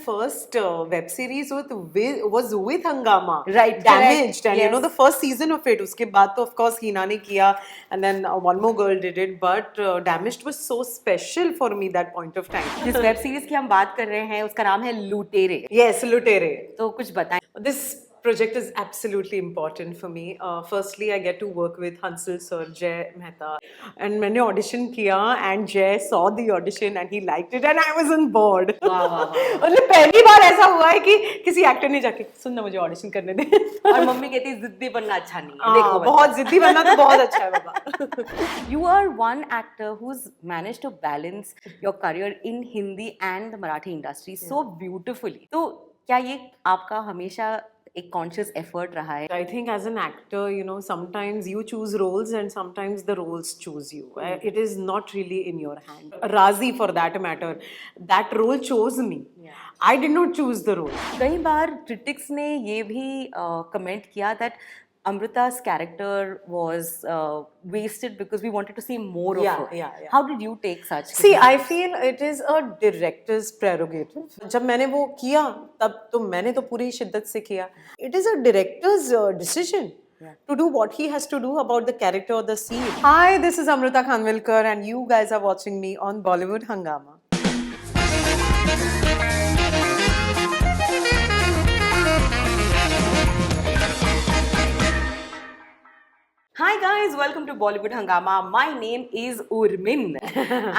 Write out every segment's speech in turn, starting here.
first web series was with Hungama. Right, Damaged, correct, and you know yes. the first season of it. उसके बाद तो of course Hina ने किया, and then one more girl did it. But Damaged was so special for me that point of time. जिस web series की हम बात कर रहे हैं उसका नाम है लुटेरे, Yes, Lutere. तो कुछ बताएं. This project is absolutely important for me. Firstly, I get to work with Hansal sir, Jay Mehta, and मैंने audition किया, and Jay saw the audition and he liked it, and I was on board. वाह वाह वाह. मतलब पहली बार ऐसा हुआ है कि किसी एक्टर ने जाके सुन ना मुझे ऑडिशन करने दे. और मम्मी कहती है जिद्दी बनना अच्छा नहीं है. देखो बहुत जिद्दी बनना तो बहुत अच्छा है बाबा. You are one actor who's managed to balance your career in Hindi and the Marathi industry so beautifully. तो क्या ये आपका हमेशा एक conscious effort रहा है? I think as an actor, you know, sometimes you choose roles and sometimes the roles choose you. It is not really in your hand. Razi, for that matter, that role chose me. I did not choose the role. कई बार critics ने ये भी comment किया that Amrita's character was wasted because we wanted to see more of her. Yeah. How did you take such? See, I feel it is a director's prerogative. जब मैंने वो किया तब तो मैंने तो पूरी शिद्दत से किया. It is a director's decision to do what he has to do about the character or the scene. Hi, this is Amrita Khanvilkar and you guys are watching me on Bollywood Hungama. Hi guys, welcome to Bollywood Hangama. My name is Urmin.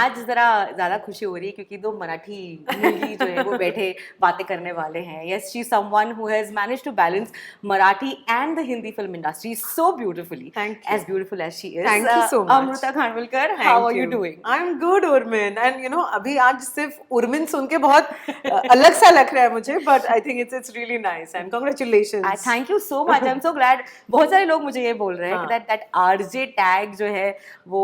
आज जरा ज़्यादा खुशी हो रही है क्योंकि दो मराठी मुलगी जो है वो बैठे बातें करने वाले हैं. Yes, she's someone who has managed to balance Marathi and the Hindi film industry so beautifully. Thank you. As beautiful as she is. Thank you so much. Amrita Khanvilkar, how are you doing? I'm good, Urmin. And you know, अभी आज सिर्फ Urmin सुन के बहुत अलग सा लग रहा है मुझे, but I think it's really nice and congratulations. Thank you so much. I'm so glad. बहुत सारे लोग मुझे ये बोल रहे हैं कि that RJ tag जो है वो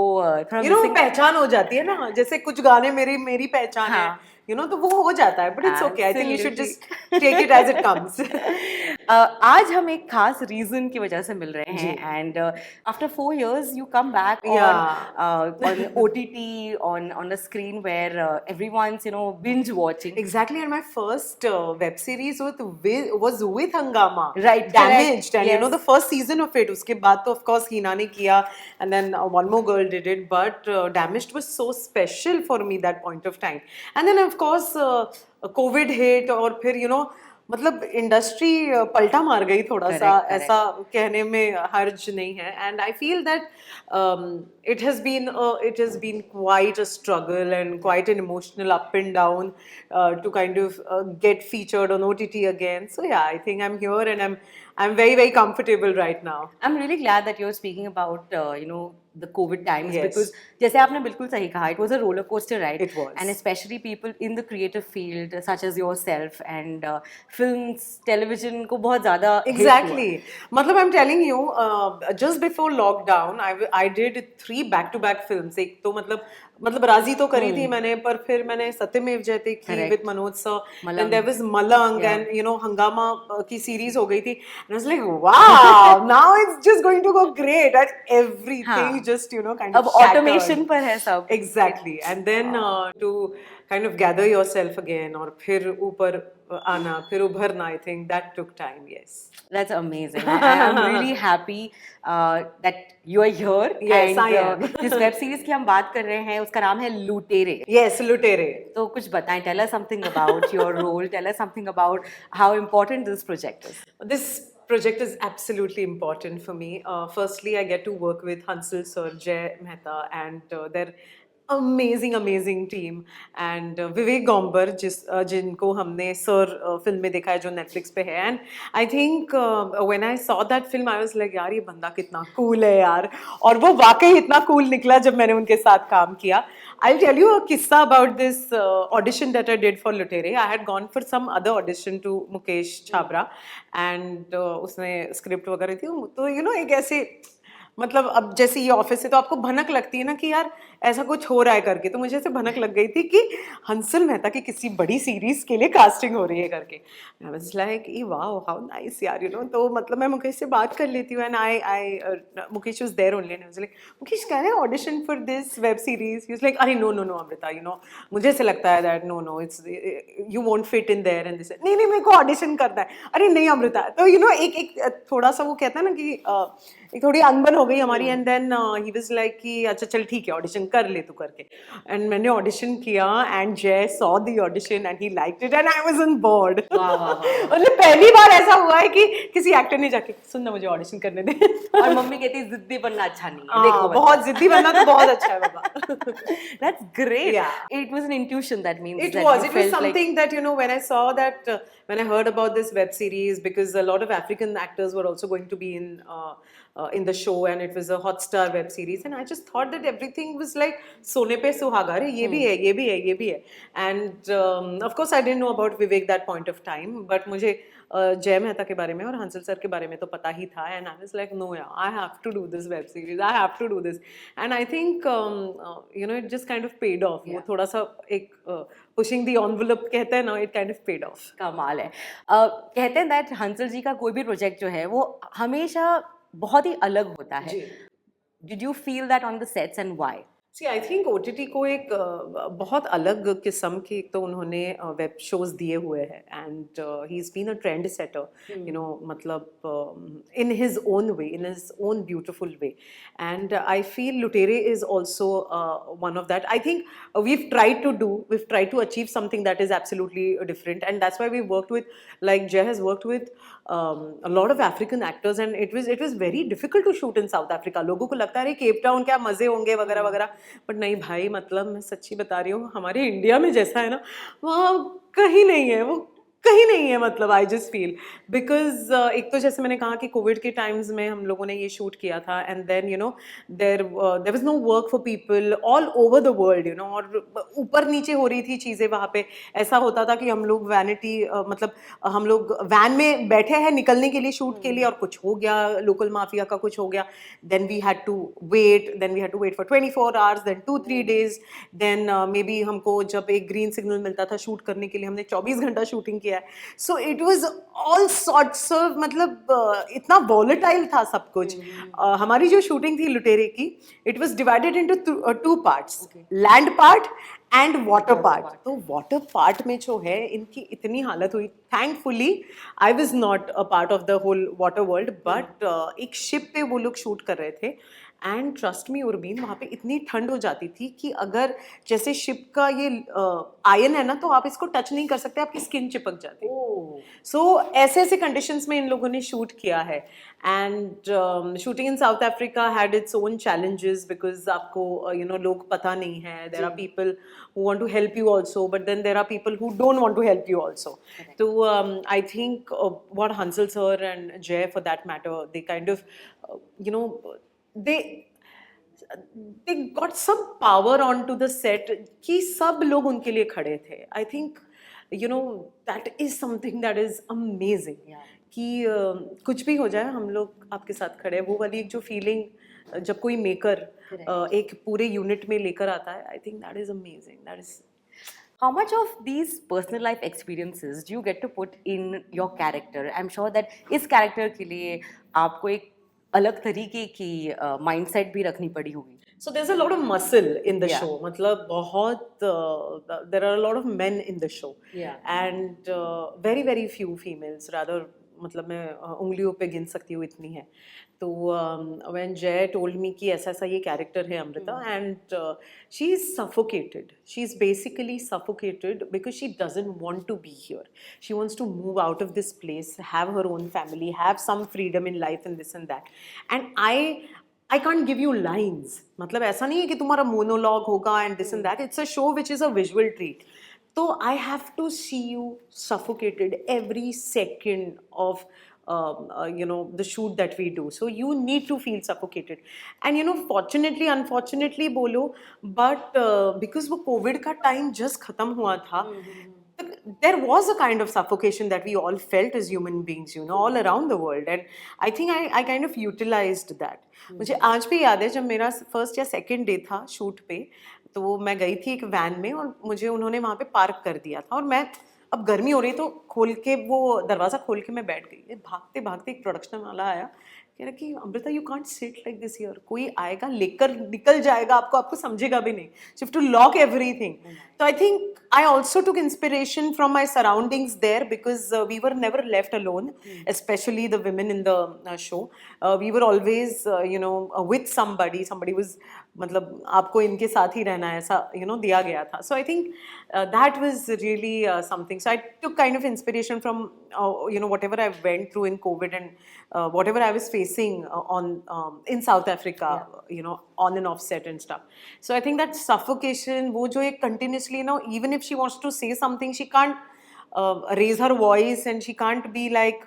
थोड़ा missing. पहचान हो जाती है ना, जैसे कुछ गाने मेरी पहचान है. You know, तो वो हो जाता है, but it's okay. I think you should just take it as it comes. आज हम एक खास reason की वजह से मिल रहे हैं, and after 4 years you come back on OTT on a screen where everyone's binge watching. Exactly, and my first web series was with Hungama. Right, Damaged, and you know the first season of it. उसके बाद तो of course Hina ने किया, and then one more girl did it. But Damaged was so special for me that point of time, and then of course COVID hit और फिर you know मतलब industry पलटा मार गई थोड़ा सा. ऐसा कहने में हर्ज नहीं है. And I feel that it has been quite a struggle and quite an emotional up and down to kind of get featured on OTT again. So yeah, I think I'm here and I'm very very comfortable right now. I'm really glad that you're speaking about the COVID times, because जैसे आपने बिल्कुल सही कहा, it was a roller coaster ride. It was. And especially people in the creative field such as yourself and films, television को बहुत ज़्यादा Exactly. मतलब I'm telling you, just before lockdown, I did 3 back-to-back films. एक तो मतलब राजी तो करी थी मैंने, पर फिर मैंने सत्यमेव जयते की with Manoj sir, and there was Malang, and you know Hangama की series हो गई थी, and I was like, wow, now it's just going to go great, and everything just kind of अब automation पर है सब. Exactly, and then to kind of gather yourself again और फिर ऊपर आना, फिर उभरना, I think that took time. Yes. That's amazing. I'm really happy that you are here. Yes, and, I am. जिस वेब सीरीज की हम बात कर रहे हैं उसका नाम है लुटेरे. Yes, Lutere. तो कुछ बताएं. Tell us something about your role. Tell us something about how important this project is. This project is absolutely important for me. Firstly, I get to work with Hansal sir, Jay Mehta, and their amazing team, and Vivek Gombar जिनको हमने sir film में देखा है जो Netflix पे है. And I think when I saw that film I was like, यार ये बंदा कितना cool है यार, और वो वाकई इतना cool निकला जब मैंने उनके साथ काम किया. I'll tell you a किस्सा about this audition that I did for Lutere. I had gone for some other audition to Mukesh Chhabra, and उसने स्क्रिप्ट वगैरह थी, तो you know एक ऐसे मतलब अब जैसे ये ऑफिस है तो आपको भनक लगती है ना कि यार ऐसा कुछ हो रहा है करके, तो मुझे ऐसे भनक लग गई थी कि हंसल मेहता की किसी बड़ी सीरीज के लिए कास्टिंग हो रही है करके। आई वाज लाइक ई वाओ हाउ नाइस यार, यू नो। तो मतलब मैं मुकेश से बात कर लेती हूँ, and I Mukesh was there only, and I was like Mukesh can I audition for this web series? He was like अरे no no no Amrita, you know मुझे ऐसे लगता है that no no it's you won't fit in there and this. नहीं नहीं, मेरे को audition करना है। अरे नहीं अमृता, तो यू नो एक एक थोड़ा सा वो कहता है ना कि एक थोड़ी अनबन हो गई हमारी, and then he was like कि अच्छा चल ठीक है ऑडिशन कर ले तू करके। एंड मैंने ऑडिशन किया, एंड जय saw the audition and he liked it, and I was on board. वाह वाह वाह। मतलब पहली बार ऐसा हुआ है कि किसी एक्टर ने जाके सुन ना मुझे ऑडिशन करने दे। और मम्मी कहती जिद्दी बनना अच्छा नहीं है, देखो बच्चा। बहुत जिद्दी बनना तो बहुत अच्छा है बाबा। That's great. Yeah. It was an intuition, that means It that was. you It was felt like something that, you know, when I saw that, when I heard about this web series, because a lot of African actors were also going to be in the show, and it was a Hotstar web series, and I just thought that everything was like सोने पे सुहागा, अरे ये भी है, ये भी है, ये भी है. And of course I didn't know about Vivek that point of time, but मुझे जय मेहता के बारे में और हंसल सर के बारे में तो पता ही था, and I was like no yeah, I have to do this web series, I have to do this, and I think you know it just kind of paid off. वो थोड़ा सा एक pushing the envelope कहते हैं ना, it kind of paid off. कमाल है। कहते हैं दैट हंसल जी का कोई भी प्रोजेक्ट जो है वो हमेशा बहुत ही अलग होता है। Did you feel that on the sets and why? See, I think OTT को एक बहुत अलग किस्म के एक तो उन्होंने वेब शोज दिए हुए हैं, and he is been a trend setter, you know, मतलब in his own way, in his own beautiful way, and I feel Lutere is also one of that. I think we've tried to achieve something that is absolutely different, and that's why we worked with, like Jay has worked with a lot of African actors, and it was very difficult to shoot in South Africa. लोगों को लगता है Cape Town क्या मजे होंगे वगैरह वगैरह, but नहीं भाई, मतलब मैं सच्ची बता रही हूँ, हमारे इंडिया में जैसा है ना वहाँ कहीं नहीं है, वो कहीं नहीं है। मतलब आई जस्ट फील बिकॉज एक तो जैसे मैंने कहा कि कोविड के टाइम्स में हम लोगों ने ये शूट किया था, and then you know there was no work for people all over the world, you know, और ऊपर नीचे हो रही थी चीज़ें वहाँ पे। ऐसा होता था कि हम लोग वैनिटी मतलब हम लोग वैन में बैठे हैं निकलने के लिए शूट के लिए, और कुछ हो गया, लोकल माफिया का कुछ हो गया, then we had to wait for 24 hours, then 2-3 days, then maybe हमको जब एक ग्रीन सिग्नल मिलता था शूट करने के लिए, हमने 24 घंटा शूटिंग किया। So it was all sorts of, मतलब इतना वॉलेटाइल था सब कुछ। हमारी जो शूटिंग थी लुटेरे की, it was divided into 2 parts, land part and water part. तो वाटर पार्ट में जो है इनकी इतनी हालत हुई, thankfully I was not a part of the whole water world, but एक शिप पे वो लोग शूट कर रहे थे, एंड ट्रस्ट मी उर्बीन, वहाँ पे इतनी ठंड हो जाती थी कि अगर जैसे शिप का ये आयन है ना, तो आप इसको टच नहीं कर सकते, आपकी स्किन चिपक जाती है। सो ऐसे ऐसे कंडीशंस में इन लोगों ने शूट किया है, and shooting in South Africa had its own challenges, because आपको यू नो लोग पता नहीं है, there are people who want to help you also, but then there are people who don't want to help you also. So I think what Hansal sir and Jay for that matter, they kind of you know they got some power onto the set कि सब लोग उनके लिए खड़े थे. I think you know that is something that is amazing. कि कुछ भी हो जाए हम लोग आपके साथ खड़े हैं, वो वाली एक जो फीलिंग जब कोई मेकर एक पूरे यूनिट में लेकर आता है, आई think that is amazing. That is How much of these personal life experiences do you get to put in your character? I'm sure that इस character के लिए आपको एक अलग तरीके की mindset भी रखनी पड़ी होगी. So there's a lot of muscle in the show. मतलब बहुत there are a lot of men in the show, and very very few females. Rather मतलब मैं उंगलियों पे गिन सकती हूँ, इतनी है. तो when Jay told me कि ऐसा ऐसा ये कैरेक्टर है Amrita, and she is suffocated. She is basically suffocated because she doesn't want to be here. She wants to move out of this place, have her own family, have some freedom in life and this and that. And I can't give you lines. मतलब ऐसा नहीं है कि तुम्हारा monologue होगा and this and that. It's a show which is a visual treat. So I have to see you suffocated every second of you know the shoot that we do. So you need to feel suffocated. And you know fortunately unfortunately बोलो, but because वो Covid का time just खत्म हुआ था, there was a kind of suffocation that we all felt as human beings, you know, all around the world. And I think I kind of utilized that. मुझे आज भी याद है जब मेरा फर्स्ट या सेकंड डे था शूट पे, तो मैं गई थी एक वैन में और मुझे उन्होंने वहाँ पे पार्क कर दिया था, और मैं अब गर्मी हो रही तो खोल के वो दरवाज़ा खोल के मैं बैठ गई। भागते भागते एक प्रोडक्शन वाला आया, कह रहा कि Amrita you can't sit like this here, कोई आएगा लेकर निकल जाएगा आपको, आपको समझेगा भी नहीं, you have to lock everything. तो I think I also took inspiration from my surroundings there, because we were never left alone, especially the women in the show. We were always, with somebody. Somebody was, मतलब आपको इनके साथ ही रहना है ऐसा, दिया गया था. So I think that was really something. So I took kind of inspiration from, whatever I went through in COVID, and whatever I was facing in South Africa, on and off set and stuff. So I think that suffocation, वो जो एक continuously, even if she wants to say something, she can't raise her voice, and she can't be like,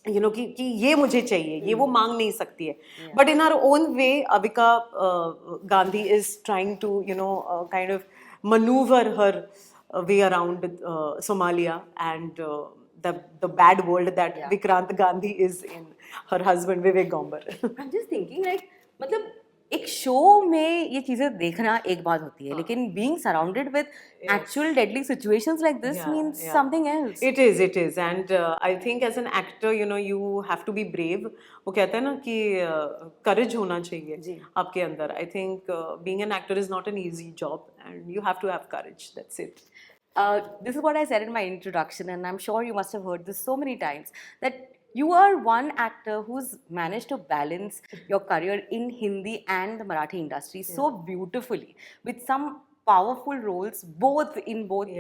कि ये मुझे चाहिए, ये वो मांग नहीं सकती है. But in her own way, Avika Gandhi is trying to, kind of maneuver her way around Somalia and the bad world that Vikrant Gandhi is in, her husband Vivek Gomber. I'm just thinking, like, मतलब एक show में ये चीजें देखना एक बात होती है, लेकिन being surrounded with actual deadly situations like this means something else. It is, and I think as an actor, you have to be brave. वो कहते हैं ना कि courage होना चाहिए आपके अंदर. I think being an actor is not an easy job, and you have to have courage. That's it. This is what I said in my introduction, and I'm sure you must have heard this so many times, that you are one actor who's managed to balance your career in Hindi and the Marathi industry so beautifully, with some powerful roles both in both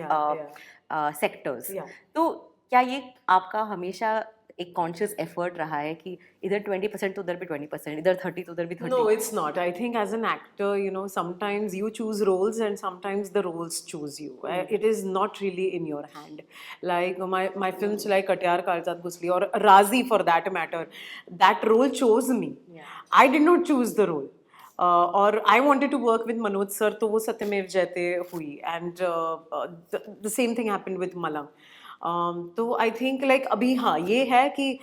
sectors. तो क्या ये आपका हमेशा एक conscious effort रहा है कि इधर 20% तो उधर भी 20%, इधर 30 तो उधर भी 30? No, it's not. I think as an actor, sometimes you choose roles and sometimes the roles choose you. It is not really in your hand. Like my films like Katyar Kaljat Gusli or Razi for that matter, that role chose me. I did not choose the role. Or I wanted to work with Manoj sir, तो वो सत्यमेव जयते हुई, and the same thing happened with Malang. तो I think like अभी हाँ ये है कि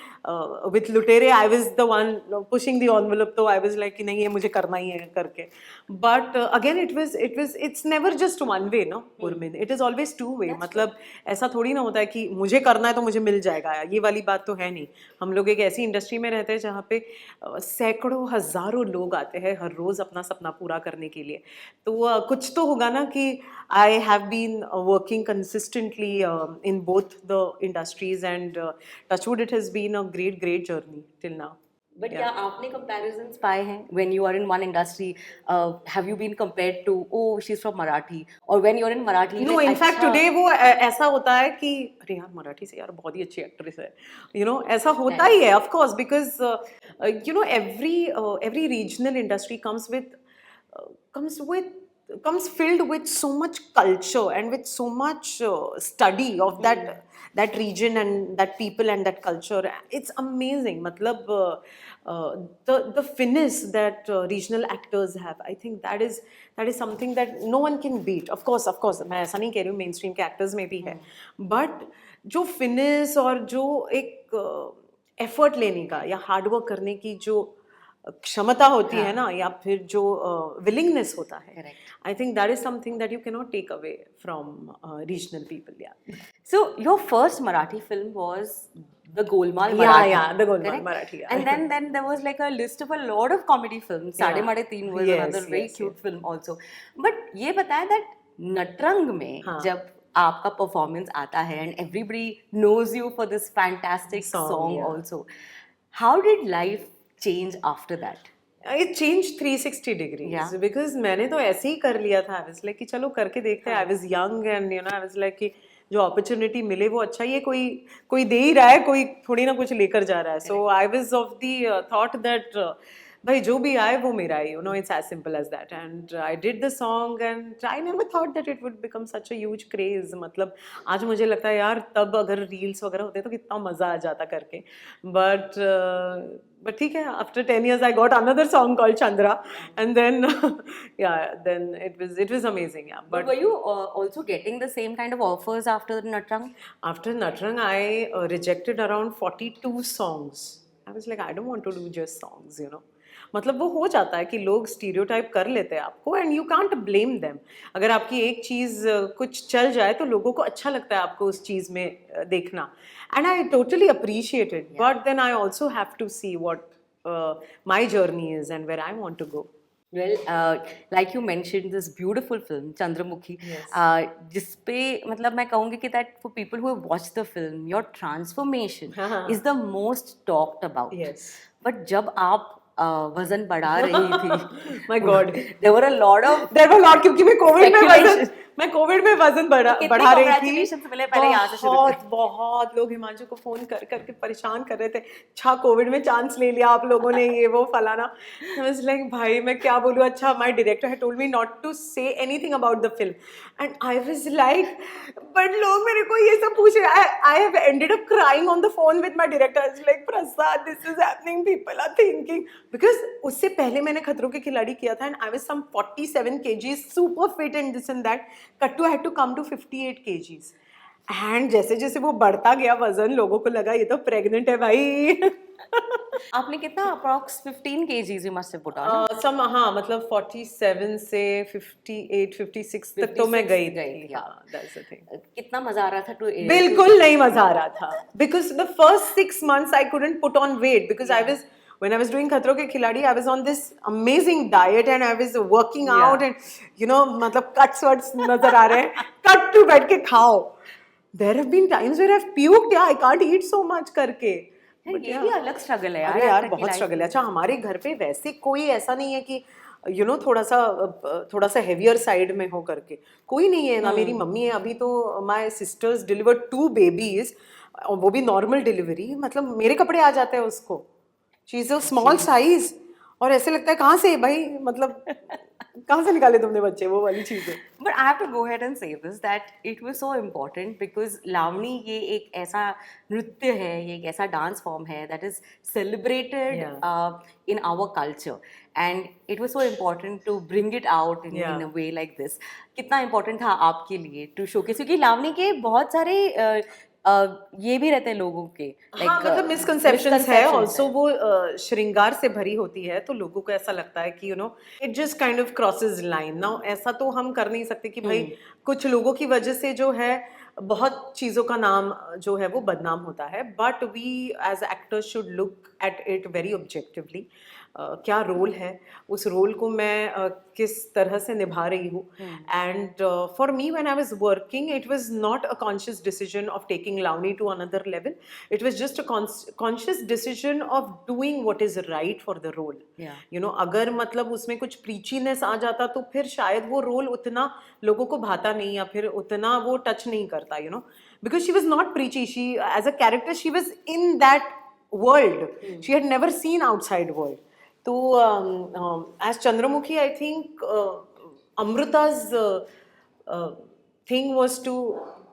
विथ लुटेरे I was the one pushing the envelope, तो आई वाज लाइक कि नहीं ये मुझे करना ही है करके. But again it's never just one way, no उर्मिन, it is always two way. मतलब ऐसा थोड़ी ना होता है कि मुझे करना है तो मुझे मिल जाएगा, ये वाली बात तो है नहीं. हम लोग एक ऐसी इंडस्ट्री में रहते हैं जहाँ पे सैकड़ों हज़ारों लोग आते हैं हर रोज़ अपना सपना पूरा करने के लिए. तो कुछ तो होगा ना कि I have been working consistently in both the industries, and touchwood, it has been a great journey till now. But क्या आपने comparisons पाए हैं when you are in one industry? Have you been compared to, oh she's from Marathi, or when you're in Marathi? No, in fact today वो ऐसा होता है कि अरे यार मराठी से यार बहुत ही अच्छी एक्ट्रेस है, ऐसा होता ही है, of course, because every regional industry comes filled with so much culture and with so much study of that region and that people and that culture. It's amazing. Matlab, the finesse that regional actors have, I think that is something that no one can beat. Of course, मैं ऐसा नहीं कह रही हूँ mainstream के actors में भी है, but जो finesse और जो एक effort लेने का या hard work करने की जो क्षमता होती है ना, या फिर जो willingness होता है, I think that is something that you cannot take away from regional people. So your first Marathi film was the Golmaal Marathi. The Golmaal Marathi. And then there was like a list of a lot of comedy films. Saade Maade Teen was another very cute film also. But ये बताया that Natrang में जब आपका performance आता है and everybody knows you for this fantastic song also, how did life change after that? It changed 360 degrees because मैंने तो ऐसे ही कर लिया था. I was like कि चलो करके देखते हैं. I was young and I was like कि जो opportunity मिले वो अच्छा ही है, कोई दे ही रहा है, कोई थोड़ी ना कुछ लेकर जा रहा है. So I was of the thought that भाई जो भी आए वो मेरा है, it's as simple as that. And I did the song and I never thought that it would become such a huge craze. मतलब आज मुझे लगता है यार तब अगर रील्स वगैरह होते तो कितना मजा आ जाता करके. But ठीक है, after 10 years I got another song called Chandra, and then yeah, then it was amazing. Yeah, But were you also getting the same kind of offers after Natrang? after Natrang I rejected around 42 songs. I was like, I don't want to do just songs, मतलब वो हो जाता है कि लोग stereotype कर लेते हैं आपको, and you can't blame them. अगर आपकी एक चीज़ कुछ चल जाए तो लोगों को अच्छा लगता है आपको उस चीज़ में देखना, and I totally appreciate it. But then I also have to see what my journey is and where I want to go. Well, like you mentioned, this beautiful film Chandramukhi, जिसपे मतलब मैं कहूँगी कि that for people who have watched the film, your transformation is the most talked about. Yes. But जब आप वजन बढ़ा रही थी, My God, there were a lot of क्योंकि मैं कोविड में वजन बढ़ा रही थी. congratulations मिले पहले यहाँ से शुरू करें. बहुत लोग हिमांशु को फोन कर करके परेशान कर रहे थे, अच्छा कोविड में चांस ले लिया आप लोगों ने, ये वो फलाना. I was like, भाई मैं क्या बोलूँ. अच्छा, my director had told me not to say anything about the film, and I was like, but लोग मेरे को ये सब पूछ रहे. I have ended up crying on the phone with my director. I was like, Prasad, this is happening, people are thinking, because उससे पहले मैंने खतरों के खिलाड़ी किया था, and I was some 47 kgs, super fit and this and that. Kattu had to come to 58 kgs. And जैसे जैसे वो बढ़ता गया वजन, लोगों को लगा ये तो प्रेग्नेंट है भाई. आपने कितना approx 15 kgs you must have put on? हाँ, मतलब 47 से 58 56 तक तो मैं गई थी. हाँ, that's the thing. कितना मजा आ रहा था to बिल्कुल नहीं मजा आ रहा था, because the first 6 months I couldn't put on weight, because when I was doing खतरों के खिलाड़ी, I was on this amazing diet and I was working out and मतलब cuts वर्ड्स नजर आ रहे हैं, cut to बैठ के खाओ. There have been times where I've puked, I can't eat so much करके. ये भी अलग स्ट्रगल है अरे यार बहुत स्ट्रगल है. अच्छा, हमारे घर पे वैसे कोई ऐसा नहीं है कि थोड़ा सा हेवियर साइड में हो करके, कोई नहीं है ना. मेरी मम्मी है, अभी तो माय सिस्टर्स डिलीवर्ड 2 बेबीज, वो भी नॉर्मल डिलीवरी, मतलब मेरे कपड़े आ जाते हैं उसको. She is a small size, और ऐसे लगता है कहाँ से भाई, मतलब कहाँ से निकाले तुमने बच्चे, वो वाली चीजें. But I have to go ahead and say this, that it was so important because Lavani ये एक ऐसा नृत्य है, ये एक ऐसा डांस फॉर्म है that is celebrated in our culture, and it was so important to bring it out in a way like this. कितना important था आपके लिए to showcase, क्योंकि लावनी के बहुत सारे ये भी रहते हैं लोगों के, हाँ, मतलब मिसकंसेप्शंस है ऑल्सो. वो श्रृंगार से भरी होती है, तो लोगों को ऐसा लगता है कि it just kind of crosses line. Now ऐसा तो हम कर नहीं सकते कि भाई कुछ लोगों की वजह से जो है बहुत चीज़ों का नाम जो है वो बदनाम होता है. But we as actors should look at it very objectively. क्या रोल है, उस रोल को मैं किस तरह से निभा रही हूँ. And for me when I was working, it was not a conscious decision of taking Lavani to another level. It was just a conscious decision of doing what is right for the role. अगर मतलब उसमें कुछ प्रीचीनेस आ जाता तो फिर शायद वो role उतना लोगों को भाता नहीं, या फिर उतना वो टच नहीं करता, because she was not preachy. She as a character she was in that world, she had never seen outside world. तो as Chandramukhi, I think Amrita's thing was to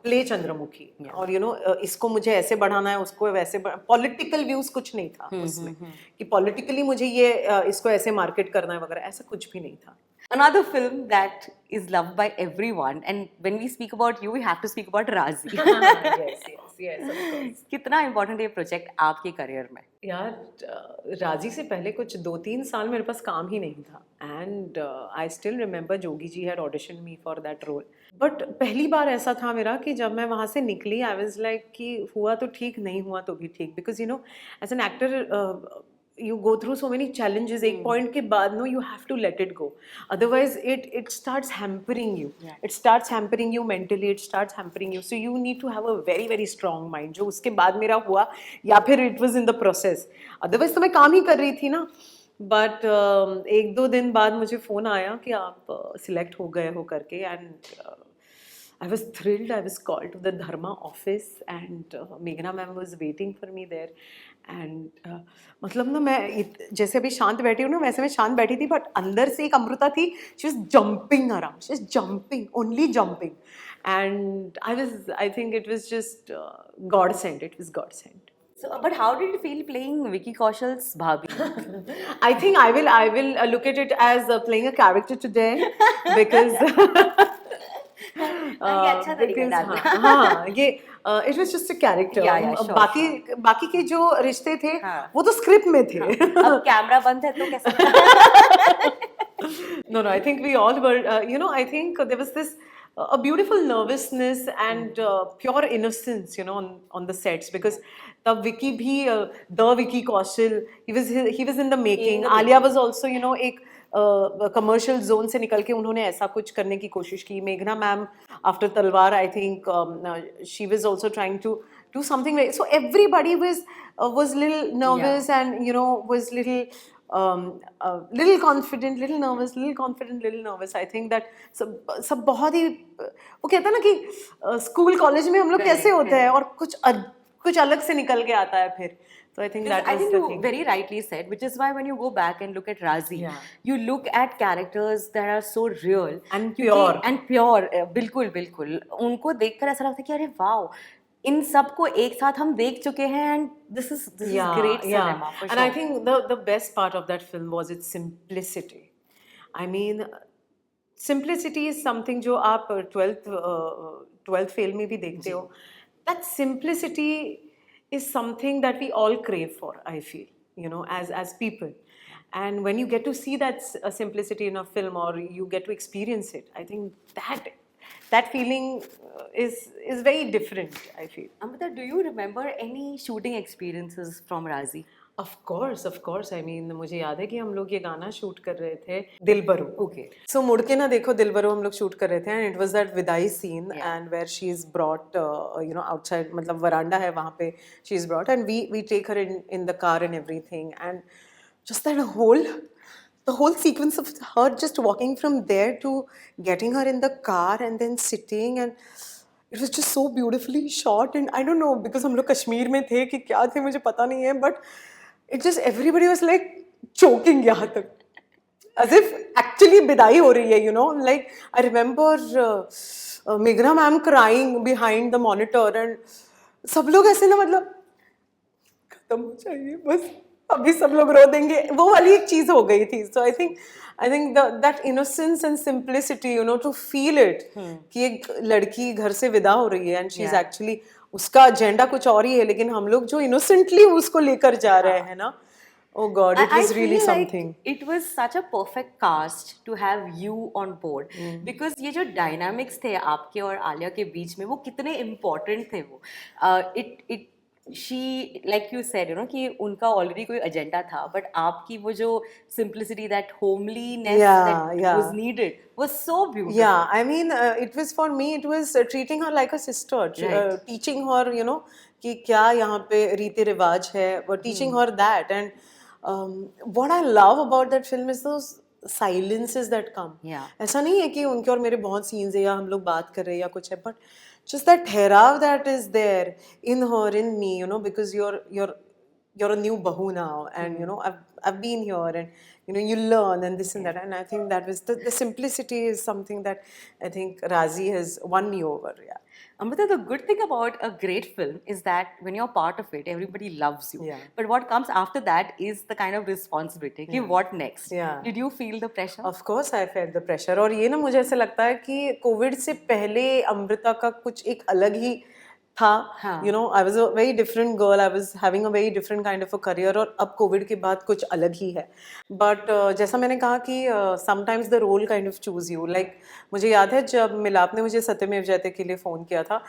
play Chandramukhi. और इसको मुझे ऐसे बढ़ाना है, उसको वैसे. पॉलिटिकल व्यूज कुछ नहीं था उसमें कि पॉलिटिकली मुझे ये इसको ऐसे मार्केट करना है वगैरह, ऐसा कुछ भी नहीं था. Another film that is loved by everyone, and when we speak about you, we have to speak about Razi. yes, of course. कितना important ये प्रोजेक्ट आपके करियर में? यार राजी से पहले कुछ 2-3 साल मेरे पास काम ही नहीं था, and I still remember Jogi ji had audition me for that role. But पहली बार ऐसा था मेरा कि जब मैं वहाँ से निकली, आई वाज लाइक कि हुआ तो ठीक, नहीं हुआ तो भी ठीक, because as an actor you go through so many challenges. एक point के बाद you have to let it go, otherwise it starts hampering you. It starts hampering you mentally, it starts hampering you, so you need to have a very very strong mind, जो उसके बाद मेरा हुआ, या फिर it was in the process. otherwise तो मैं काम ही कर रही थी ना. बट 1-2 दिन बाद मुझे फ़ोन आया कि आप सिलेक्ट हो गए हो करके, and I was thrilled. I was called to the Dharma office, and Meghna ma'am was waiting for me there. And मतलब ना मैं जैसे अभी शांत बैठी हूँ ना वैसे मैं शांत बैठी थी, बट अंदर से एक अमृता थी. She was jumping around. She was jumping, only jumping. And I think it was just God sent. It was God sent. So, but how did you feel playing Vicky Kaushal's Bhabhi? I think I will look at it as playing a character today because ये अच्छा तरीका because डालना. हाँ ये it was just a character. Yeah, sure, बाकी के जो रिश्ते थे हाँ. वो तो स्क्रिप्ट में थे. अब कैमरा बंद है तो कैसे? No, I think we all were, I think there was this a beautiful nervousness and pure innocence, on the sets, because the Vicky bhi, the Vicky Kaushal, he was in the making. Alia was also, एक commercial zone से निकल के उन्होंने ऐसा कुछ करने की कोशिश की. मेघना ma'am after Talvar, I think she was also trying to do something so everybody was little nervous, and was little confident, little nervous, little confident, little nervous. I think that सब बहुत ही वो कहता है ना कि स्कूल कॉलेज में हम लोग कैसे होते हैं और कुछ अलग से निकल के आता है फिर. So I think that I was think the you thing. very rightly said, which is why when you go back and look at Razi, you look at characters that are so real And pure. and pure. बिल्कुल बिल्कुल उनको देखकर ऐसा लगता है कि अरे wow, इन सबको एक साथ हम देख चुके हैं, and this is great cinema for And sure. I think the best part of that film was its simplicity. I mean, simplicity is something जो आप 12th fail में भी देखते हो. That simplicity is something that we all crave for, I feel, as people. And when you get to see that simplicity in a film, or you get to experience it, I think that feeling is very different, I feel. Amrita, do you remember any shooting experiences from Razi? Of course. I mean, मुझे याद है कि हम लोग ये गाना shoot कर रहे थे दिलबरू. Okay. So मुड़ के ना देखो दिलबरू हम लोग शूट कर रहे थे, and it was that विदाई scene, and where she is brought outside, मतलब वरांडा है वहाँ पे she is brought, and we take her in the car and everything, and just that the whole sequence of her just walking from there to getting her in the car and then sitting, and it was just so beautifully shot. And I don't know, because हम लोग कश्मीर में थे कि क्या थे मुझे पता नहीं है, but it just everybody was like choking यहाँ तक, as if actually विदाई हो रही है, like I remember Meghna ma'am crying behind the monitor, and सब लोग ऐसे ना मतलब खत्म हो जाइए बस, अभी सब लोग रो देंगे, वो वाली एक चीज हो गई थी. So I think that innocence and simplicity, to feel it, कि एक लड़की घर से विदा हो रही है, and she's actually उसका एजेंडा कुछ और ही है, लेकिन हम लोग जो innocently उसको लेकर जा रहे हैं ना, oh God, it was really something. It was such a perfect cast to have you on board, because ये जो dynamics थे आपके और आलिया के बीच में वो कितने important थे वो. She, like you said, कि उनका already कोई agenda था, but आपकी वो जो simplicity, that homeliness that was needed was so beautiful. Yeah, I mean, it was for me, it was treating her like a sister, teaching her, कि क्या यहाँ पे रीति रिवाज है, but teaching her that. And what I love about that film is those silences that come. ऐसा नहीं है कि उनके और मेरे बहुत scenes है या हम लोग बात कर रहे हैं या कुछ है, but just that ठहराव that is there in her, in me, because you're a new bahu now, and I've been here, and you learn and this and that, and I think that was the simplicity is something that I think Razi has won me over. Yeah. Amrita, the good thing about a great film is that when you're part of it, everybody loves you. But what comes after that is the kind of responsibility. कि what next? Did you feel the pressure? Of course, I felt the pressure. और ये ना मुझे ऐसा लगता है कि Covid से पहले अमृता का कुछ एक अलग ही था. I was a very different girl. I was having a very different kind of a career. और अब कोविड के बाद कुछ अलग ही है. But जैसा मैंने कहा कि sometimes the role kind of choose you. Like मुझे याद है जब मिलाप ने मुझे सत्यमेव जयते के लिए फ़ोन किया था,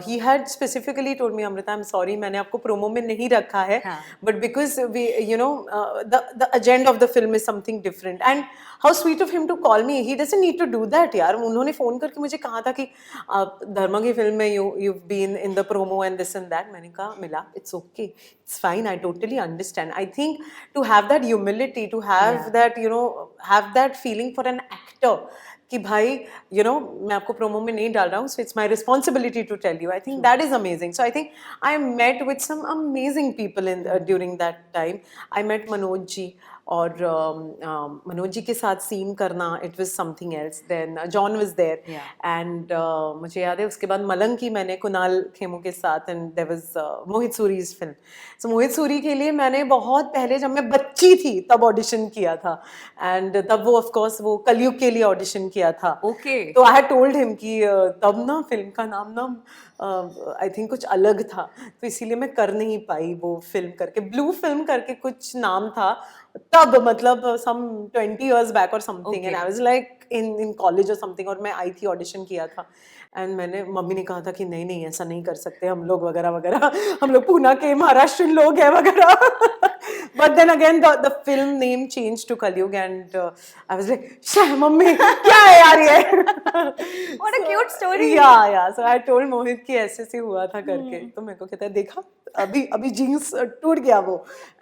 he had specifically told me, Amrita, I'm sorry, मैंने आपको प्रोमो में नहीं रखा है, but because we, the agenda of the film is something different. And how sweet of him to call me. He doesn't need to do that, यार. उन्होंने phone करके मुझे कहा था कि धर्मा की फिल्म में you've been in the promo and this and that. मैंने कहा मिलाप, it's okay, it's fine, I totally understand. I think to have that humility, to have that, have that feeling for an actor, कि भाई मैं आपको promo में नहीं डाल रहा हूँ, so it's my responsibility to tell you. I think that is amazing. So I think I met with some amazing people in during that time. I met Manoj ji, और मनोज जी के साथ सीन करना, it was something else. Then John was there, and मुझे याद है उसके बाद मलंग की मैंने कुणाल खेमू के साथ, and there was Mohit Suri's film. So Mohit Suri के लिए मैंने बहुत पहले, जब मैं बच्ची थी तब ऑडिशन किया था, एंड तब वो ऑफ कोर्स वो कलयुग के लिए ऑडिशन किया था. Okay. तो आई हैड टोल्ड हिम कि तब ना फिल्म का नाम ना आई थिंक कुछ अलग था, तो इसीलिए मैं कर नहीं पाई वो फिल्म करके. ब्लू फिल्म करके कुछ नाम था तब, मतलब सम 20 years बैक और something, and I was like in college और समथिंग, और मैं आई थी, ऑडिशन किया था. एंड मैंने, मम्मी ने कहा था कि नहीं नहीं ऐसा नहीं कर सकते हम लोग वगैरह वगैरह, हम लोग पूना के महाराष्ट्र लोग हैं वगैरह. But then again, the film name changed to Kalyug, and I was like, "Shah, mummy, क्या है यार ये?" What a cute story. Yeah. So I told Mohit कि ऐसे ऐसे हुआ था करके, तो मेरे को कहता है, देखा अभी जीन्स टूट गया वो.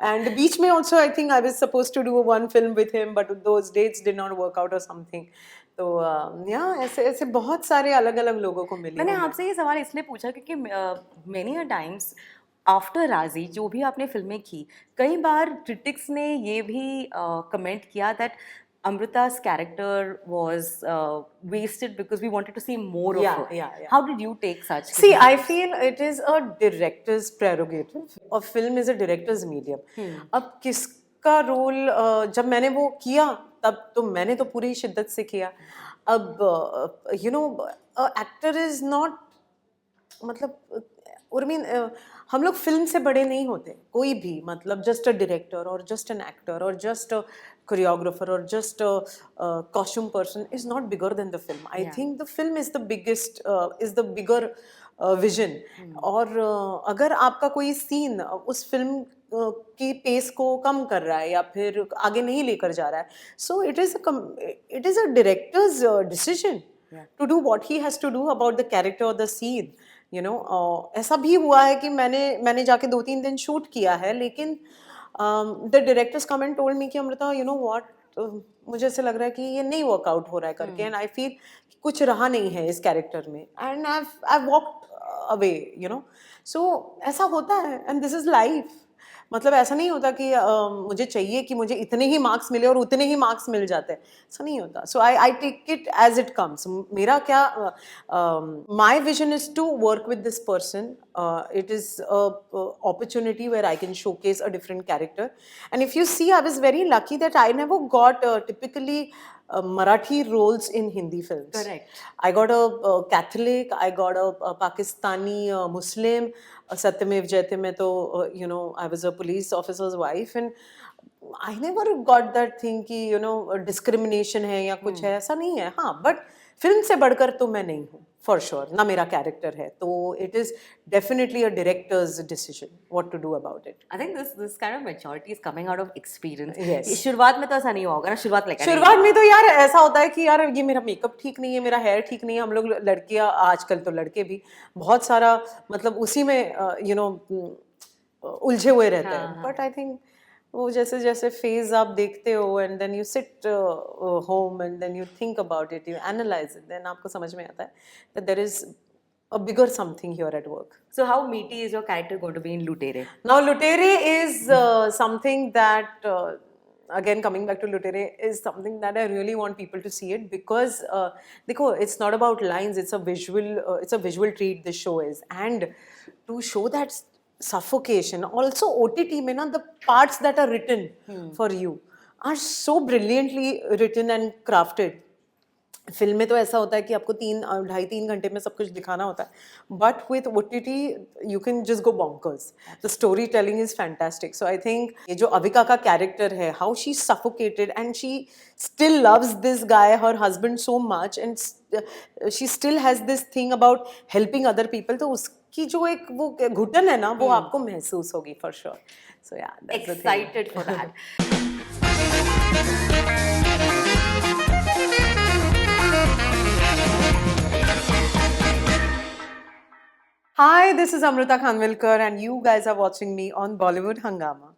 And बीच में also I think I was supposed to do one film with him, but those dates did not work out or something. तो ऐसे बहुत सारे अलग अलग लोगों को मिले. मैंने आपसे ये सवाल इसलिए पूछा क्योंकि मेनी अ टाइम्स आफ्टर राजी जो भी आपने फिल्में की, कई बार क्रिटिक्स ने ये भी कमेंट किया that Amrita's character was wasted because we wanted to see more of her. Yeah. How did you take such? See, I feel it is a director's prerogative. A film is a director's medium. अब किसका role, जब मैंने वो किया तब तो मैंने तो पूरी शिद्दत से किया. अब एक्टर इज नॉट, मतलब उर्मिन, हम लोग फिल्म से बड़े नहीं होते कोई भी, मतलब जस्ट अ डायरेक्टर और जस्ट एन एक्टर और जस्ट अ कोरियोग्राफर और just a costume person is not bigger than the film. I think the film is the biggest, is the bigger vision. और अगर आपका कोई सीन उस film की pace को कम कर रहा है या फिर आगे नहीं लेकर जा रहा है, so it is a director's decision to do what he has to do about the character और द सीन. ऐसा भी हुआ है कि मैंने जाके 2-3 दिन शूट किया है, लेकिन the directors come and told me कि अमृता, व्हाट, मुझे ऐसे लग रहा है कि ये नहीं वर्कआउट हो रहा है करके, एंड आई फील कुछ रहा नहीं है इस कैरेक्टर में, एंड आई वॉकड अवे. सो ऐसा होता है, एंड दिस इज लाइफ. मतलब ऐसा नहीं होता कि मुझे चाहिए कि मुझे इतने ही मार्क्स मिले और उतने ही मार्क्स मिल जाते हैं, ऐसा नहीं होता. So I take it as it comes. मेरा क्या, my vision is to work with this person. It is opportunity where I can showcase a different character. And if you see, I was very lucky that I never got typically Marathi roles in Hindi films. Correct. I got a Catholic, I got a Pakistani Muslim. Satyamev Jayate mein to I was a police officer's wife, and I never got that thing कि discrimination है या कुछ है, ऐसा नहीं है. हाँ, but film से बढ़कर तो मैं नहीं हूँ, फॉर श्योर, ना मेरा कैरेक्टर है. तो it is definitely a director's decision what to do about it. I think this kind of maturity is coming out of experience. Yes. ये शुरुआत में तो ऐसा नहीं होगा ना, शुरुआत में तो यार ऐसा होता है कि यार ये मेरा मेकअप ठीक नहीं है, मेरा हेयर ठीक नहीं है. हम लोग लड़कियां, आजकल तो लड़के भी बहुत सारा, मतलब उसी में उलझे हुए रहते हैं. बट आई थिंक वो जैसे जैसे फेज आप देखते हो, and then you sit home and then you think about it, you analyse it, then आपको समझ में आता है that there is a bigger something here at work. So how meaty is your character going to be in Lutere? Now Lutere is something that again, coming back to Lutere, is something that I really want people to see it, because देखो, it's not about lines, it's a visual treat this show is, and to show that suffocation also, OTT में ना, the parts that are written for you are so brilliantly written and crafted. Film में तो ऐसा होता है कि आपको 2.5-3 घंटे में सब कुछ दिखाना होता है, but with OTT you can just go bonkers. The story telling is fantastic. So I think ये जो अविका का कैरेक्टर है, how she suffocated and she still loves this guy, her husband, so much, and she still has this thing about helping other people. तो उसकी जो एक वो घुटन है ना, वो आपको महसूस होगी फॉर श्योर. सो या, Excited for that. Hi, this is Amrita Khanvilkar, and you guys are watching me on Bollywood Hangama.